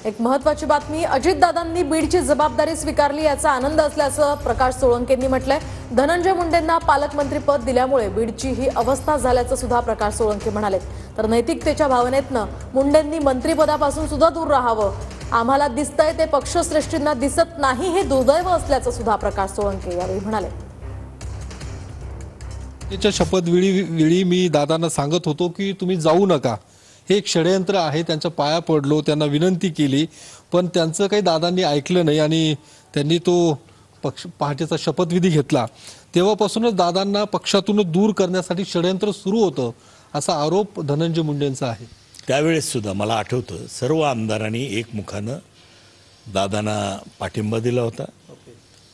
एक महत्त्वाची बातमी, अजितदादांनी बीडची जबाबदारी स्वीकारली याचा आनंद असल्याचं प्रकाश सोळंकेंनी म्हटलंय। धनंजय मुंडेंना पालकमंत्रीपद दिल्यामुळे बीडची ही अवस्था झाल्याचं सुद्धा प्रकाश सोळंके म्हणाले। तर नैतिकतेच्या भावनेतनं मुंडेंनी मंत्रिपदापासून सुद्धा दूर राहावं, आम्हाला दिसतंय ते पक्षश्रेष्ठींना दिसत नाही, हे दुर्दैव असल्याचं सुद्धा प्रकाश सोळंके यावेळी म्हणाले। त्याच्या शपथविधी मी दादांना सांगत होतो की तुम्ही जाऊ नका, हे एक षडयंत्र आहे। त्यांच्या पाया पडलो, त्यांना विनंती केली, पण त्यांचं काही दादांनी ऐकलं नाही आणि त्यांनी तो पहाटेचा शपथविधी घेतला। तेव्हापासूनच दादांना पक्षातून दूर करण्यासाठी षडयंत्र सुरू होतं, असा आरोप धनंजय मुंडेंचा आहे। त्यावेळेस सुद्धा मला आठवतं सर्व आमदारांनी एकमुखानं दादांना पाठिंबा दिला होता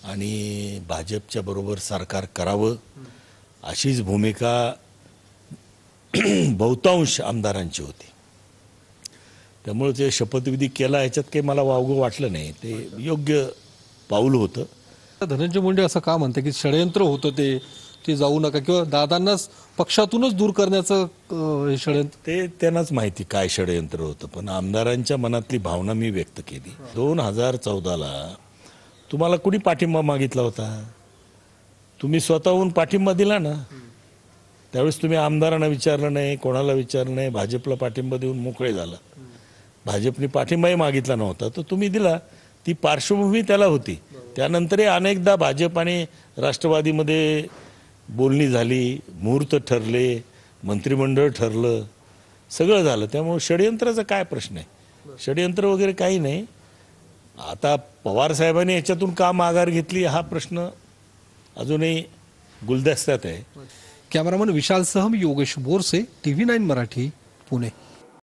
आणि भाजपच्या बरोबर सरकार करावं अशीच भूमिका बहुतांश आमदारांची होती। त्यामुळे ते शपथविधी केला याच्यात काही मला वावगं वाटलं नाही, ते योग्य पाऊल होतं। धनंजय मुंडे असं का म्हणते की षडयंत्र होतं, ते जाऊ नका किंवा दादांनाच पक्षातूनच दूर करण्याचं षडयंत्र? ते त्यांनाच माहिती काय षडयंत्र होतं, पण आमदारांच्या मनातली भावना मी व्यक्त केली। 2014ला तुम्हाला कुणी पाठिंबा मागितला होता? तुम्ही स्वतःहून पाठिंबा दिला ना। त्यावेळेस तुम्ही आमदारांना विचारलं नाही, कोणाला विचारलं नाही, भाजपला पाठिंबा देऊन मोकळे झाला। भाजपने पाठिंबाही मागितला नव्हता, तर तुम्ही दिला। ती पार्श्वभूमी त्याला होती। त्यानंतरही अनेकदा भाजप आणि राष्ट्रवादीमध्ये बोलणी झाली, मुहूर्त ठरले, मंत्रिमंडळ ठरलं, सगळं झालं। त्यामुळे षडयंत्राचा काय प्रश्न आहे? षडयंत्र वगैरे काही नाही। आता पवार साहेबांनी याच्यातून का माघार घेतली हा प्रश्न अजूनही गुलदस्त्यात आहे। कॅमेरामन विशाल सह मी योगेश बोरसे, TV9 मराठी, पुणे।